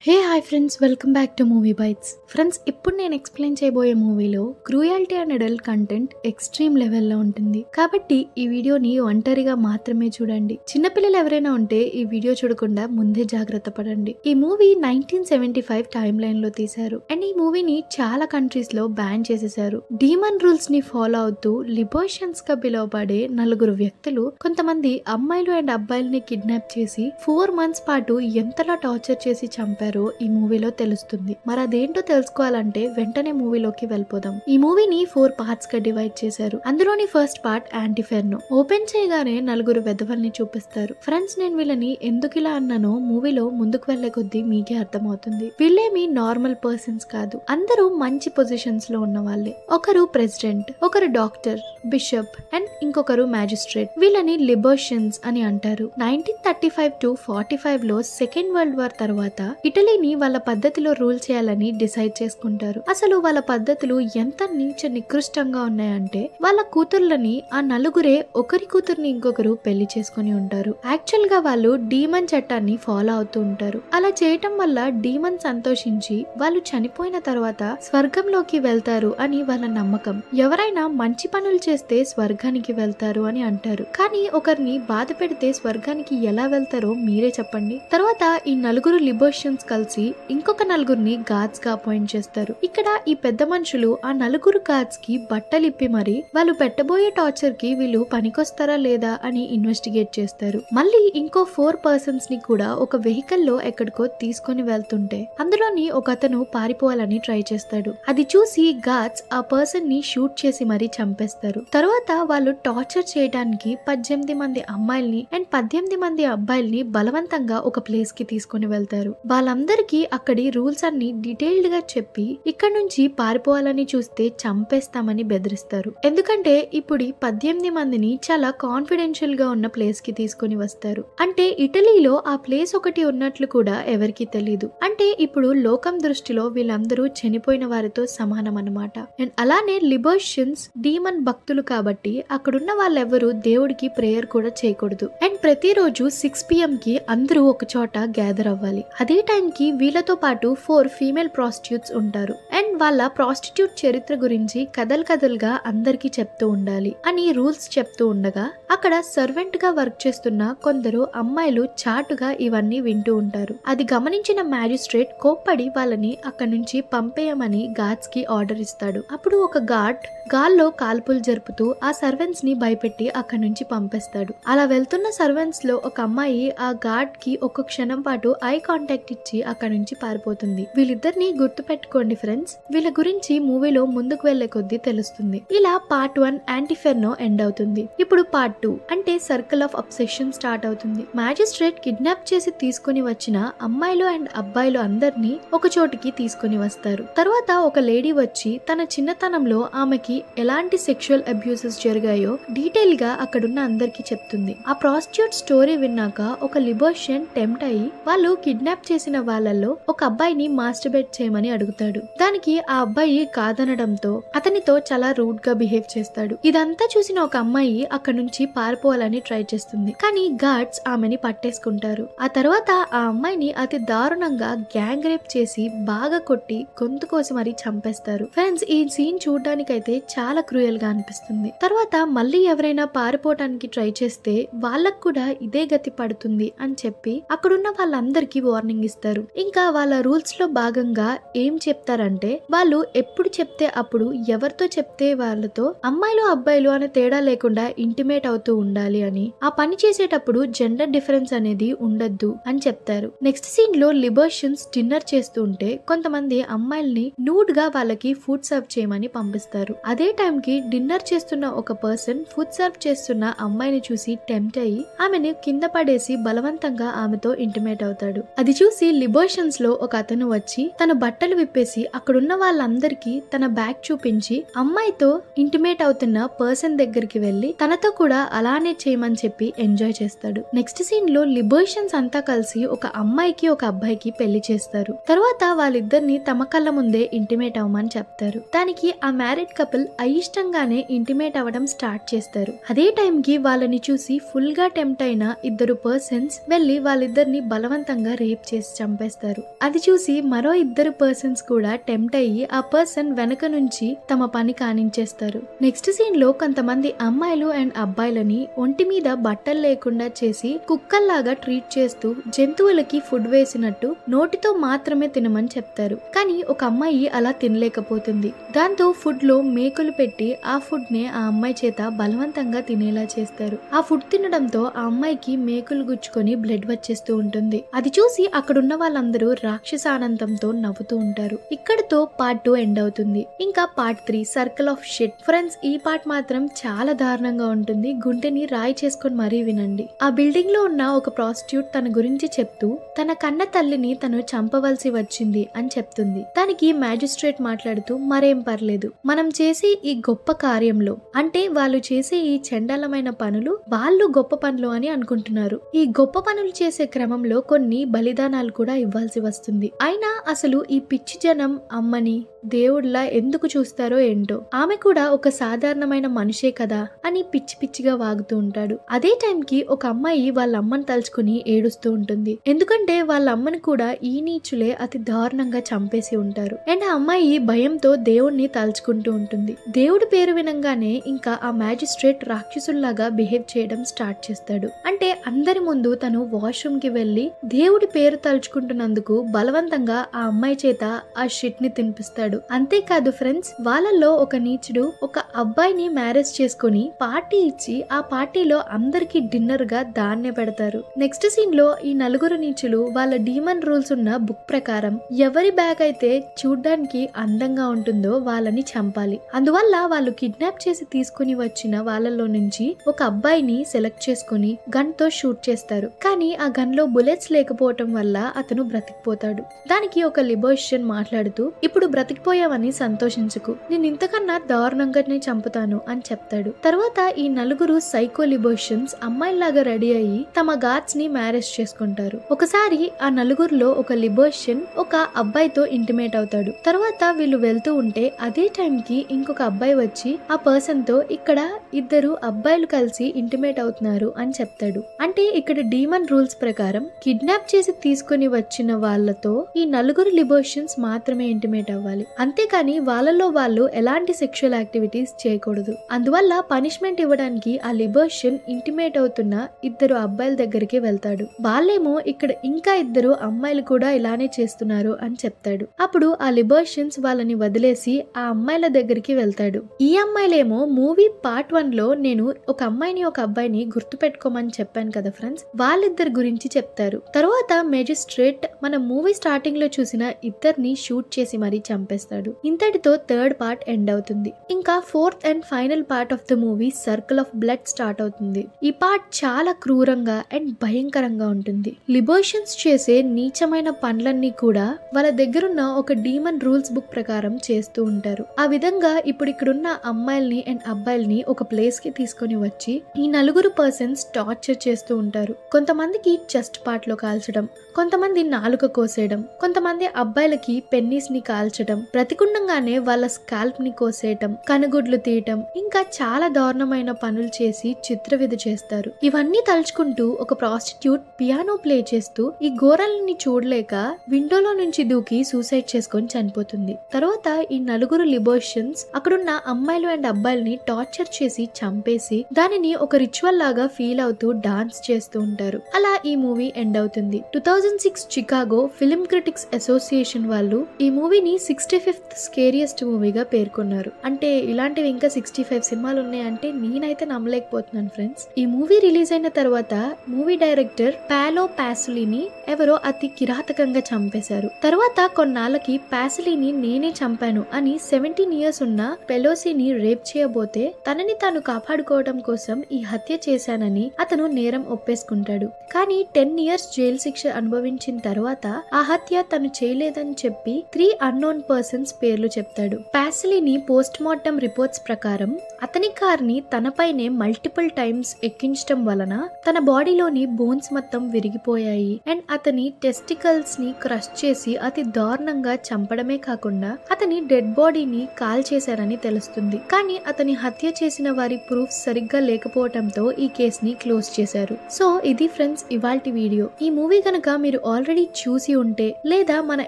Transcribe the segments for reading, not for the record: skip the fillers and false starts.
Hey hi friends, welcome back to movie bytes. Friends, ఇప్పుడు నేను explain చేయబోయే మూవీలో cruelty and adult content extreme లెవెల్లో ఉంటుంది. కాబట్టి ఈ వీడియోని ఒంటరిగా మాత్రమే చూడండి. చిన్నపిల్లలు ఎవరైనా ఉంటే ఈ వీడియో చూడకుండా ముందే జాగ్రత్త పడండి. ఈ మూవీ 1975 టైమ్ లైన్ లో తీశారు అండ్ ఈ మూవీని చాలా కంట్రీస్ లో బ్యాన్ చేసేశారు. డీమన్ రూల్స్ ని ఫాలో అవుతూ లిబోషన్స్ గా పిలువబడే నలుగురు వ్యక్తులు కొంతమంది అమ్మాయిలు అండ్ అబ్బాయిల్ని కిడ్నాప్ చేసి 4 months పాటు ఎంతలా టార్చర్ చేసి చంపారు ఈ మూవీలో తెలుస్తుంది. మరి అదేంటో తెలుసుకోవాలంటే వెంటనే మూవీలోకి వెళ్ళిపోదాం. ఈ మూవీని 4 పార్ట్స్ గా డివైడ్ చేశారు. అందులోని ఫస్ట్ పార్ట్ యాంటిఫెర్నో. ఓపెన్ చేయగానే నలుగురు వెధవల్ని చూపిస్తారు. ఫ్రెండ్స్, నేను వీళ్ళని ఎందుకు ఇలా అన్నానో మూవీలో ముందుకు వెళ్లే కొద్దీ మీకే అర్థమవుతుంది. వీళ్ళేమి నార్మల్ పర్సన్స్ కాదు, అందరూ మంచి పొజిషన్స్ లో ఉన్న వాళ్ళే. ఒకరు ప్రెసిడెంట్, ఒకరు డాక్టర్, బిషప్ అండ్ ఇంకొకరు మ్యాజిస్ట్రేట్. వీళ్ళని లిబర్షియన్స్ అని అంటారు. 1935 to 45 లో సెకండ్ వరల్డ్ వార్ తర్వాత ఇటలీని వాళ్ళ పద్ధతిలో రూల్ చేయాలని డిసైడ్ చేసుకుంటారు. అసలు వాళ్ళ పద్ధతులు ఎంత నీచ నికృష్టంగా ఉన్నాయంటే వాళ్ళ కూతుర్లని ఆ నలుగురే ఒకరి కూతుర్ని ఇంకొకరు పెళ్లి చేసుకుని ఉంటారు. యాక్చువల్ గా వాళ్ళు డీమన్ చట్టాన్ని ఫాలో అవుతూ ఉంటారు. అలా చేయటం వల్ల డీమన్ సంతోషించి వాళ్ళు చనిపోయిన తర్వాత స్వర్గంలోకి వెళ్తారు అని వాళ్ళ నమ్మకం. ఎవరైనా మంచి పనులు చేస్తే స్వర్గానికి వెళ్తారు అని అంటారు. కానీ ఒకరిని బాధ పెడితే స్వర్గానికి ఎలా వెళ్తారో మీరే చెప్పండి. తర్వాత ఈ నలుగురు లిబర్షియన్స్ కలిసి ఇంకొక నలుగురిని గాడ్స్ గా అపాయింట్ చేస్తారు. ఇక్కడ ఈ పెద్ద మనుషులు ఆ నలుగురు గాడ్స్ కి బట్టలిప్పి మరి వాళ్ళు పెట్టబోయే టార్చర్ కి వీళ్ళు పనికొస్తారా లేదా అని ఇన్వెస్టిగేట్ చేస్తారు. మళ్ళీ ఇంకో 4 persons ని కూడా ఒక వెహికల్ లో ఎక్కడికో తీసుకొని వెళ్తుంటే అందులోని ఒక అతను పారిపోవాలని ట్రై చేస్తాడు. అది చూసి గాడ్స్ ఆ పర్సన్ ని షూట్ చేసి మరీ చంపేస్తారు. తర్వాత వాళ్ళు టార్చర్ చేయడానికి 18 మంది అమ్మాయిల్ని అండ్ 18 మంది అబ్బాయిల్ని బలవంతంగా ఒక ప్లేస్ కి తీసుకొని వెళ్తారు. వాళ్ళందరికీ అక్కడి రూల్స్ అన్ని డీటెయిల్డ్ గా చెప్పి ఇక్కడ నుంచి పారిపోవాలని చూస్తే చంపేస్తామని బెదిరిస్తారు. ఎందుకంటే ఇప్పుడు 18 మందిని చాలా కాన్ఫిడెన్షియల్ గా ఉన్న ప్లేస్ కి తీసుకొని వస్తారు. అంటే ఇటలీలో ఆ ప్లేస్ ఒకటి ఉన్నట్లు కూడా ఎవరికి తెలియదు. అంటే ఇప్పుడు లోకం దృష్టిలో వీళ్ళందరూ చనిపోయిన వారితో సమానం అన్నమాట. అండ్ అలానే లిబర్షియన్స్ డీమన్ భక్తులు కాబట్టి అక్కడున్న వాళ్ళెవరూ దేవుడికి ప్రేయర్ కూడా చేయకూడదు. అండ్ ప్రతిరోజు 6 PM కి అందరూ ఒక చోట గ్యాదర్ అవ్వాలి. అదే టైం కి వీళ్ళతో పాటు 4 ఫీమేల్ ప్రాస్టిట్యూట్స్ ఉంటారు. అండ్ వాళ్ళ ప్రాస్టిట్యూట్ చరిత్ర గురించి కథలుగా అందరికీ చెప్తూ ఉండాలి అని రూల్స్ చెప్తూ ఉండగా అక్కడ సర్వెంట్ గా వర్క్ చేస్తున్న కొందరు అమ్మాయిలు చాటుగా ఇవన్నీ వింటూ ఉంటారు. అది గమనించిన మ్యాజిస్ట్రేట్ కోప్పడి వాళ్ళని అక్కడి నుంచి పంపేయమని గార్డ్స్ కి ఆర్డర్ ఇస్తాడు. అప్పుడు ఒక గార్డ్ గాల్లో కాల్పులు జరుపుతూ ఆ సర్వెంట్స్ ని భయపెట్టి అక్కడి నుంచి పంపేస్తాడు. అలా వెళ్తున్న సర్వెంట్స్ లో ఒక అమ్మాయి ఆ గార్డ్ కి ఒక క్షణం పాటు ఐ కాంటాక్ట్ ఇచ్చి అక్కడ నుంచి పారిపోతుంది. వీళ్ళిద్దరిని గుర్తు పెట్టుకోండి ఫ్రెండ్స్, వీళ్ళ గురించి మూవీలో ముందుకు వెళ్లే కొద్దీ తెలుస్తుంది. ఇలా పార్ట్ 1 యాంటిఫెర్నో ఎండ్ అవుతుంది. ఇప్పుడు పార్ట్ 2 అంటే సర్కిల్ ఆఫ్ అబ్సెషన్ స్టార్ట్ అవుతుంది. మ్యాజిస్ట్రేట్ కిడ్నాప్ చేసి తీసుకుని వచ్చిన అమ్మాయిలు అండ్ అబ్బాయిలు అందరినీ ఒక చోటికి తీసుకుని వస్తారు. తర్వాత ఒక లేడీ వచ్చి తన చిన్నతనంలో ఆమెకి ఎలాంటి సెక్షువల్ అబ్యూసెస్ జరిగాయో డీటెయిల్ గా అక్కడున్న అందరికి చెప్తుంది. ఆ ప్రాస్టిట్యూట్ స్టోరీ విన్నాక ఒక లిబర్షియన్ టెంప్ట్ అయ్యి వాళ్ళు కిడ్నాప్ చేసిన వాళ్ళల్లో ఒక అబ్బాయిని మాస్టర్బేట్ చేయమని అడుగుతాడు. దానికి ఆ అబ్బాయి కాదనడంతో అతనితో చాలా రూడ్ గా బిహేవ్ చేస్తాడు. ఇదంతా చూసిన ఒక అమ్మాయి అక్కడ నుంచి పారిపోవాలని ట్రై చేస్తుంది. కానీ గార్డ్స్ ఆమెని పట్టేసుకుంటారు. ఆ తర్వాత ఆ అమ్మాయిని అతి దారుణంగా గ్యాంగ్ రేప్ చేసి బాగా కొట్టి గొంతు కోసి మరీ చంపేస్తారు. ఫ్రెండ్స్, ఈ సీన్ చూడడానికైతే చాలా క్రూయల్ గా అనిపిస్తుంది. తర్వాత మళ్ళీ ఎవరైనా పారిపోవటానికి ట్రై చేస్తే వాళ్ళకు కూడా ఇదే గతి పడుతుంది అని చెప్పి అక్కడున్న వాళ్ళందరికీ వార్నింగ్ ఇస్తారు. ఇంకా వాళ్ళ రూల్స్ లో భాగంగా ఏం చెప్తారంటే వాళ్ళు ఎప్పుడు చెప్తే అప్పుడు ఎవరితో చెప్తే వాళ్ళతో అమ్మాయిలు అబ్బాయిలు అనే తేడా లేకుండా ఇంటిమేట్ అవుతూ ఉండాలి అని, ఆ పని చేసేటప్పుడు జెండర్ డిఫరెన్స్ అనేది ఉండద్దు అని చెప్తారు. నెక్స్ట్ సీన్ లో లిబర్షియన్స్ డిన్నర్ చేస్తూ ఉంటే కొంతమంది అమ్మాయిల్ని నూడ్ గా వాళ్ళకి ఫుడ్ సర్వ్ చేయమని పంపిస్తారు. అదే టైం కి డిన్నర్ చేస్తున్న ఒక పర్సన్ ఫుడ్ సర్వ్ చేస్తున్న అమ్మాయిని చూసి టెంప్ట్ అయ్యి ఆమెను కింద పడేసి బలవంతంగా ఆమెతో ఇంటిమేట్ అవుతాడు. అది చూసి లిబర్షియన్స్ లో ఒక అతను వచ్చి తన బట్టలు విప్పేసి అక్కడున్న వాళ్ళందరికీ తన బ్యాగ్ చూపించి అమ్మాయితో ఇంటిమేట్ అవుతున్న పర్సన్ దగ్గరికి వెళ్లి తనతో కూడా అలానే చేయమని చెప్పి ఎంజాయ్ చేస్తాడు. నెక్స్ట్ సీన్ లో లిబర్షన్స్ అంతా కలిసి ఒక అమ్మాయికి ఒక అబ్బాయికి పెళ్లి చేస్తారు. తర్వాత వాళ్ళిద్దరిని తమ కళ్ళ ముందే ఇంటిమేట్ అవ్వమని చెప్తారు. దానికి ఆ మ్యారీడ్ కపుల్ అయిష్టంగానే ఇంటిమేట్ అవ్వడం స్టార్ట్ చేస్తారు. అదే టైం కి వాళ్ళని చూసి ఫుల్ గా టెంప్ట్ అయిన ఇద్దరు పర్సన్స్ వెళ్లి వాళ్ళిద్దరిని బలవంతంగా రేప్ చేసి చంపేస్తారు. అది చూసి మరో ఇద్దరు పర్సన్స్ కూడా టెంప్ట్ అయ్యి ఆ పర్సన్ వెనక నుంచి తమ పని కానించేస్తారు. నెక్స్ట్ సీన్ లో కొంతమంది అమ్మాయిలు అండ్ అబ్బాయిలని ఒంటి మీద బట్టలు లేకుండా చేసి కుక్కల్లాగా ట్రీట్ చేస్తూ జంతువులకి ఫుడ్ వేసినట్టు నోటితో మాత్రమే తినమని చెప్తారు. కానీ ఒక అమ్మాయి అలా తినలేకపోతుంది. దాంతో ఫుడ్ లో మేకులు పెట్టి ఆ ఫుడ్ నే ఆ అమ్మాయి చేత బలవంతంగా తినేలా చేస్తారు. ఆ ఫుడ్ తినడంతో ఆ అమ్మాయికి మేకులు గుచ్చుకొని బ్లడ్ వచ్చేస్తూ ఉంటుంది. అది చూసి అక్కడున్న వాళ్ళందరూ రాక్షసానందంతో నవ్వుతూ ఉంటారు. ఇక్కడతో పార్ట్ 2 ఎండ్ అవుతుంది. ఇంకా part 3 circle of shit. Friends, ఈ పార్ట్ మాత్రం చాలా దారుణంగా ఉంటుంది. గుంటెని రాయి చేసుకొని మరీ వినండి. ఆ బిల్డింగ్ లో ఉన్న ఒక ప్రాస్టిట్యూట్ తన గురించి చెప్తూ తన కన్న తల్లిని తను చంపవలసి వచ్చింది అని చెప్తుంది. దానికి మ్యాజిస్ట్రేట్ మాట్లాడుతూ మరేం పర్లేదు, మనం చేసే ఈ గొప్ప కార్యంలో అంటే వాళ్ళు చేసే ఈ చండాలమైన పనులు వాళ్ళు గొప్ప పనులు అని అనుకుంటున్నారు. ఈ గొప్ప పనులు చేసే క్రమంలో కొన్ని బలిదానాలు కూడా ఇవ్వాల్సి వస్తుంది. అయినా అసలు ఈ పిచ్చి జనం అమ్మని దేవుడిలా ఎందుకు చూస్తారో ఏంటో, ఆమె కూడా ఒక సాధారణమైన మనిషే కదా అని పిచ్చి పిచ్చిగా వాగుతూ ఉంటాడు. అదే టైంకి ఒక అమ్మాయి వాళ్ళ అమ్మని తలుచుకుని ఏడుస్తూ ఉంటుంది. ఎందుకంటే వాళ్ళ అమ్మని కూడా ఈ నీచులే అతి దారుణంగా చంపేసి ఉంటారు. అండ్ ఆ అమ్మాయి భయంతో దేవుడిని తలుచుకుంటూ ఉంటుంది. దేవుడి పేరు వినంగానే ఇంకా ఆ మ్యాజిస్ట్రేట్ రాక్షసుల్లాగా బిహేవ్ చేయడం స్టార్ట్ చేస్తాడు. అంటే అందరి ముందు తను వాష్రూమ్ కి వెళ్లి దేవుడి పేరు తలుచుకుంటున్నందుకు బలవంతంగా ఆ అమ్మాయి చేత ఆ షిట్ ని తినిపిస్తాడు. అంతేకాదు ఫ్రెండ్స్, వాళ్ళల్లో ఒక నీచుడు ఒక అబ్బాయిని మ్యారేజ్ చేసుకుని పార్టీ ఇచ్చి ఆ పార్టీలో అందరికి డిన్నర్ గా దాన్నే పెడతారు. నెక్స్ట్ సీన్ లో ఈ నలుగురు నీచులు వాళ్ళ డీమన్ రూల్స్ ఉన్న బుక్ ప్రకారం ఎవరి బ్యాగ్ అయితే చూడ్డానికి అందంగా ఉంటుందో వాళ్ళని చంపాలి. అందువల్ల వాళ్ళు కిడ్నాప్ చేసి తీసుకుని వచ్చిన వాళ్ళలో నుంచి ఒక అబ్బాయిని సెలెక్ట్ చేసుకుని గన్ తో షూట్ చేస్తారు. కానీ ఆ గన్ లో బుల్లెట్స్ లేకపోవటం వల్ల అతను బ్రతికిపోతాడు. దానికి ఒక లిబర్షియన్ మాట్లాడుతూ, ఇప్పుడు బ్రతికిపోయావని సంతోషించుకు, నేను ఇంతకన్నా దారుణంగానే చంపుతాను అని చెప్తాడు. తర్వాత ఈ నలుగురు సైకో లిబర్షియన్స్ అమ్మాయిలాగా రెడీ అయ్యి తమ గార్డ్స్ ని మ్యారేజ్ చేసుకుంటారు. ఒకసారి ఆ నలుగురులో ఒక లిబర్షియన్ ఒక అబ్బాయితో ఇంటిమేట్ అవుతాడు. తర్వాత వీళ్ళు వెళ్తూ ఉంటే అదే టైం కి ఇంకొక అబ్బాయి వచ్చి ఆ పర్సన్ తో ఇక్కడ ఇద్దరు అబ్బాయిలు కలిసి ఇంటిమేట్ అవుతున్నారు అని చెప్తాడు. అంటే ఇక్కడ డీమన్ రూల్స్ ప్రకారం కిడ్నాప్ చేసి తీసుకుని వచ్చిన వాళ్ళతో ఈ నలుగురు లిబర్షియన్స్ మాత్రమే ఇంటిమేట్ అవ్వాలి. అంతేకాని వాళ్ళలో వాళ్ళు ఎలాంటి సెక్షువల్ యాక్టివిటీస్ చేయకూడదు. అందువల్ల పనిష్మెంట్ ఇవ్వడానికి ఆ లిబర్షియన్ ఇంటిమేట్ అవుతున్న ఇద్దరు అబ్బాయిల దగ్గరికి వెళ్తాడు. వాళ్ళేమో ఇక్కడ ఇంకా ఇద్దరు అమ్మాయిలు కూడా ఇలానే చేస్తున్నారు అని చెప్తాడు. అప్పుడు ఆ లిబర్షియన్స్ వాళ్ళని వదిలేసి ఆ అమ్మాయిల దగ్గరికి వెళ్తాడు. ఈ అమ్మాయిలేమో మూవీ పార్ట్ 1 లో నేను ఒక అమ్మాయిని ఒక అబ్బాయిని గుర్తు పెట్టుకోమని చెప్పాను కదా ఫ్రెండ్స్, వాళ్ళిద్దరి గురించి చెప్తారు. తర్వాత మెజిస్ట్రేట్ మన మూవీ స్టార్టింగ్ లో చూసిన ఇద్దరిని షూట్ చేసి మరీ చంపేస్తాడు. ఇంతటితో థర్డ్ పార్ట్ ఎండ్ అవుతుంది. ఇంకా fourth and final part of the movie circle of blood start అవుతుంది. ఈ పార్ట్ చాలా క్రూరంగా అండ్ భయంకరంగా ఉంటుంది. లిబర్షియన్స్ చేసే నీచమైన పనులన్నీ కూడా వాళ్ళ దగ్గరున్న ఒక డీమన్ రూల్స్ బుక్ ప్రకారం చేస్తూ ఉంటారు. ఆ విధంగా ఇప్పుడు ఇక్కడున్న అమ్మాయిల్ని అండ్ అబ్బాయిల్ని ఒక ప్లేస్ కి తీసుకొని వచ్చి ఈ నలుగురు పర్సన్స్ టార్చర్ చేస్తూ ఉంటారు. కొంతమందికి చెస్ట్ పార్ట్ లో కాల్చడం, కొంతమంది నాలుక కోసేయడం, కొంతమంది అబ్బాయిలకి పెన్నీస్ ని కాల్చడం, బ్రతికుండంగానే వాళ్ళ స్కాల్ప్ ని కోసేయటం, కనుగుడ్లు తీయటం, ఇంకా చాలా దారుణమైన పనులు చేసి చిత్రవిధి చేస్తారు. ఇవన్నీ తలుచుకుంటూ ఒక ప్రాస్టిట్యూట్ పియానో ప్లే చేస్తూ ఈ ఘోరాలని చూడలేక విండోలో నుంచి దూకి సూసైడ్ చేసుకొని చనిపోతుంది. తర్వాత ఈ నలుగురు లిబర్షియన్స్ అక్కడున్న అమ్మాయిలు అండ్ అబ్బాయిల్ని టార్చర్ చేసి చంపేసి దానిని ఒక రిచువల్ లాగా ఫీల్ అవుతూ డాన్స్ చేస్తూ ఉంటారు. అలా ఈ మూవీ ఎండ్ అవుతుంది. 2006 చికాగో ఫిల్మ్ క్రిటిక్స్ అసోసియేషన్ వాళ్ళు ఈ మూవీని 65th స్కేరియస్ట్ మూవీగా పేర్కొన్నారు. అంటే ఇలాంటివి ఇంకా 65 సినిమాలు ఉన్నాయంటే నేనైతే నమ్మలేకపోతున్నాను ఫ్రెండ్స్. ఈ మూవీ రిలీజ్ అయిన తర్వాత మూవీ డైరెక్టర్ పాలో పాసులిని ఎవరో అతి కిరాతకంగా చంపేశారు. తర్వాత కొన్నాళ్ళకి పాసులిని నేనే చంపాను అని 17 years ఉన్న పెలోసిని రేప్ చేయబోతే తనని తాను కాపాడుకోవడం కోసం ఈ హత్య చేశానని అతను నేరం ఒప్పేసుకుంటాడు. కానీ 10 years జైలు శిక్ష అనుభవించారు అనుభవించిన తర్వాత ఆ హత్య తను చేయలేదని చెప్పి 3 అన్నోన్ పర్సన్స్ పేర్లు చెప్తాడు. పాసిలీని పోస్ట్ మార్టం రిపోర్ట్స్ ప్రకారం అతని కార్ ని తనపైనే మల్టిపుల్ టైమ్స్ ఎక్కించడం వలన తన బాడీలోని బోన్స్ మొత్తం విరిగిపోయాయి అండ్ అతని టెస్టికల్స్ ని క్రష్ చేసి అతి దారుణంగా చంపడమే కాకుండా అతని డెడ్ బాడీని కాల్ చేశారని తెలుస్తుంది. కానీ అతని హత్య చేసిన వారి ప్రూఫ్స్ సరిగ్గా లేకపోవడంతో ఈ కేసుని క్లోజ్ చేశారు. సో ఇది ఫ్రెండ్స్ ఇవాల్టి వీడియో. ఈ మూవీ కనుక మీరు ఆల్రెడీ చూసి ఉంటే లేదా మన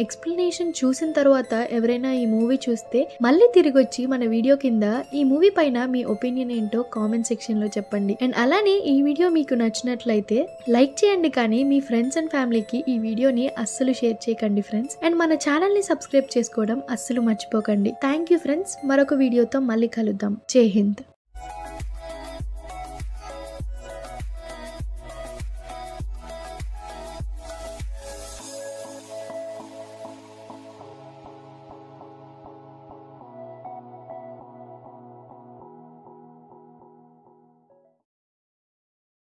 ఎక్స్ప్లెనేషన్ చూసిన తర్వాత ఎవరైనా ఈ మూవీ చూస్తే మళ్ళీ తిరిగి వచ్చి మన వీడియో కింద ఈ మూవీ పైన మీ ఒపీనియన్ ఏంటో కామెంట్ సెక్షన్ లో చెప్పండి. అండ్ అలానే ఈ వీడియో మీకు నచ్చినట్లయితే లైక్ చేయండి, కానీ మీ ఫ్రెండ్స్ అండ్ ఫ్యామిలీకి ఈ వీడియోని అస్సలు షేర్ చేయకండి ఫ్రెండ్స్. అండ్ మన ఛానల్ ని సబ్స్క్రైబ్ చేసుకోవడం అస్సలు మర్చిపోకండి. Thank you friends. మరొక వీడియోతో మళ్ళీ కలుద్దాం. జై హింద్.